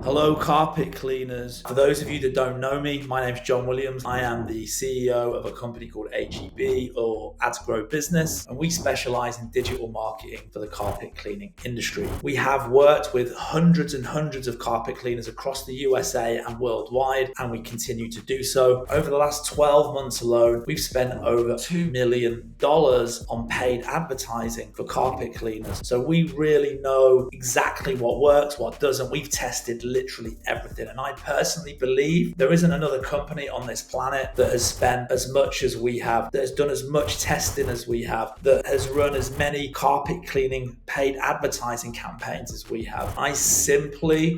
Hello, carpet cleaners. For those of you that don't know me, my name's John Williams. I am the CEO of a company called HEB, or Add to Grow Business, and we specialize in digital marketing for the carpet cleaning industry. We have worked with hundreds and hundreds of carpet cleaners across the USA and worldwide, and we continue to do so. Over the last 12 months alone, we've spent over $2 million on paid advertising for carpet cleaners. So we really know exactly what works, what doesn't. We've tested literally everything. And I personally believe there isn't another company on this planet that has spent as much as we have, that has done as much testing as we have, that has run as many carpet cleaning paid advertising campaigns as we have. I simply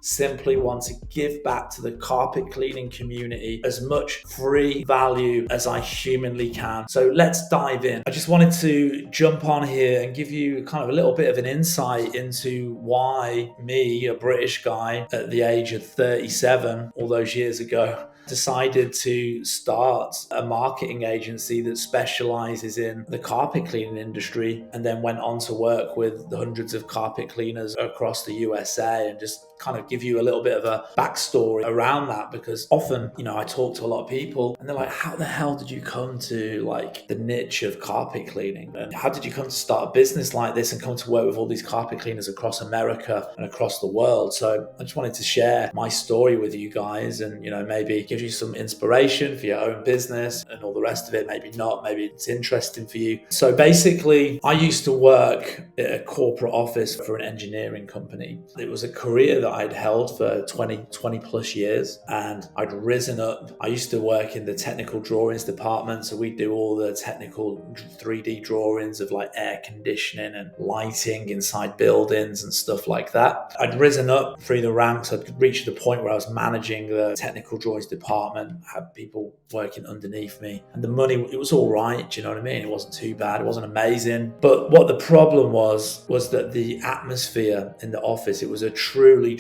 want to give back to the carpet cleaning community as much free value as I humanly can. So let's dive in. I just wanted to jump on here and give you kind of a little bit of an insight into why me, a British guy at the age of 37, all those years ago, decided to start a marketing agency that specializes in the carpet cleaning industry, and then went on to work with the hundreds of carpet cleaners across the USA, and just kind of give you a little bit of a backstory around that, because often, I talk to a lot of people and they're like, how the hell did you come to like the niche of carpet cleaning? And how did you come to start a business like this and come to work with all these carpet cleaners across America and across the world? So I just wanted to share my story with you guys, and maybe give you some inspiration for your own business and all the rest of it. Maybe not, maybe it's interesting for you. So basically, I used to work at a corporate office for an engineering company. It was a career that I'd held for 20 plus years, and I'd risen up. I used to work in the technical drawings department, so we do all the technical 3D drawings of like air conditioning and lighting inside buildings and stuff like that. I'd risen up through the ranks. I'd reached the point where I was managing the technical drawings department, had people working underneath me, and the money, it was all right, do you know what I mean? It wasn't too bad, it wasn't amazing. But what the problem was that the atmosphere in the office, it was a truly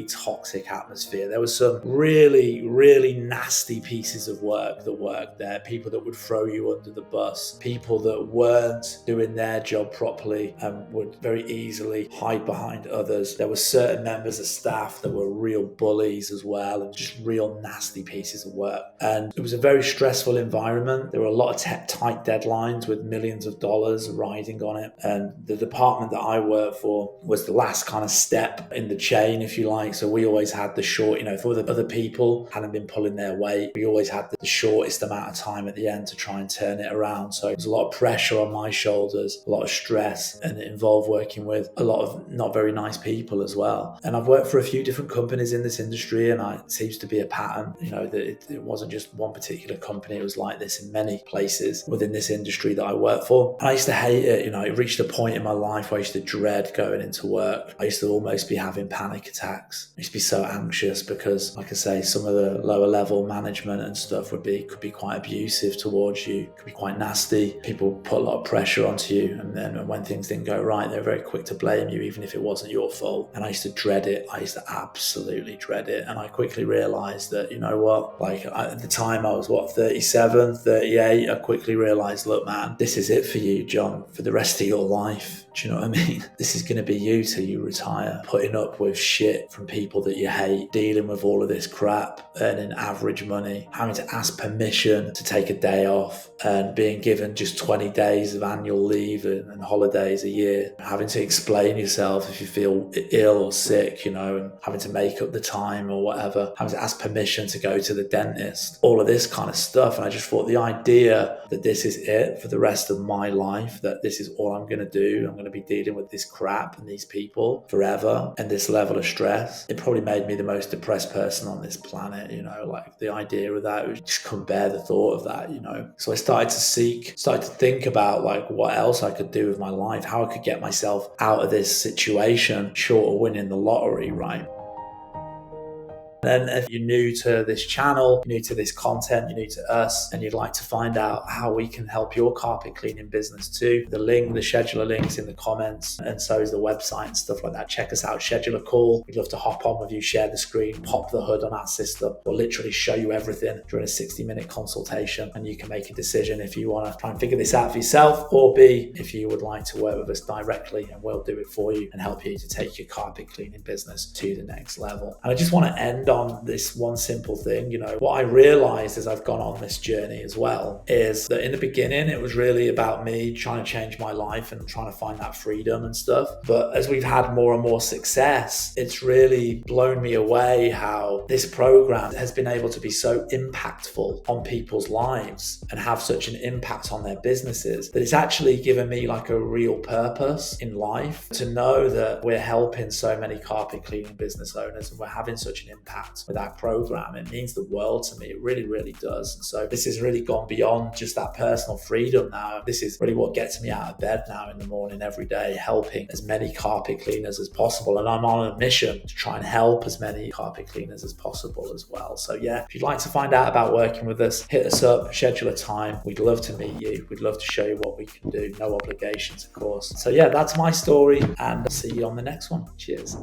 toxic atmosphere. There was some really nasty pieces of work that worked there. People that would throw you under the bus, people that weren't doing their job properly and would very easily hide behind others. There were certain members of staff that were real bullies as well, and just real nasty pieces of work. And it was a very stressful environment. There were a lot of tight deadlines with millions of dollars riding on it. And the department that I worked for was the last kind of step in the chain, if you like. So we always had the short, if other people hadn't been pulling their weight, we always had the shortest amount of time at the end to try and turn it around. So there's a lot of pressure on my shoulders, a lot of stress, and it involved working with a lot of not very nice people as well. And I've worked for a few different companies in this industry, and it seems to be a pattern, that it wasn't just one particular company. It was like this in many places within this industry that I work for. And I used to hate it. It reached a point in my life where I used to dread going into work. I used to almost be having panic attacks. I used to be so anxious because, like I say, some of the lower level management and stuff could be quite abusive towards you, could be quite nasty. People put a lot of pressure onto you, and then when things didn't go right, they're very quick to blame you, even if it wasn't your fault. And I used to dread it. I used to absolutely dread it. And I quickly realized that, at the time I was 37, 38. I quickly realized, look, man, this is it for you, John, for the rest of your life. Do you know what I mean? This is going to be you till you retire, putting up with shit from people that you hate, dealing with all of this crap, earning average money, having to ask permission to take a day off, and being given just 20 days of annual leave and holidays a year, having to explain yourself if you feel ill or sick, and having to make up the time or whatever, having to ask permission to go to the dentist, all of this kind of stuff. And I just thought the idea that this is it for the rest of my life, that this is all I'm going to do, I'm going to be dealing with this crap and these people forever, and this level of stress, it probably made me the most depressed person on this planet. Like the idea of that, I just couldn't bear the thought of that. So I started to think about like what else I could do with my life, how I could get myself out of this situation short of winning the lottery, right? then if you're new to this channel, you're new to this content, you're new to us, and you'd like to find out how we can help your carpet cleaning business too, the scheduler link's in the comments, and so is the website and stuff like that. Check us out, schedule a call. We'd love to hop on with you, share the screen, pop the hood on our system. We'll literally show you everything during a 60-minute consultation, and you can make a decision if you want to try and figure this out for yourself, or B, if you would like to work with us directly, and we'll do it for you and help you to take your carpet cleaning business to the next level. And I just want to end on this one simple thing. What I realized as I've gone on this journey as well is that in the beginning it was really about me trying to change my life and trying to find that freedom and stuff. But as we've had more and more success, it's really blown me away how this program has been able to be so impactful on people's lives and have such an impact on their businesses, that it's actually given me like a real purpose in life to know that we're helping so many carpet cleaning business owners and we're having such an impact with our program. It means the world to me. It really, really does. And so this has really gone beyond just that personal freedom now. This is really what gets me out of bed now in the morning every day, helping as many carpet cleaners as possible. And I'm on a mission to try and help as many carpet cleaners as possible as well. So yeah, if you'd like to find out about working with us, hit us up, schedule a time. We'd love to meet you. We'd love to show you what we can do. No obligations, of course. So yeah, that's my story, and I'll see you on the next one. Cheers.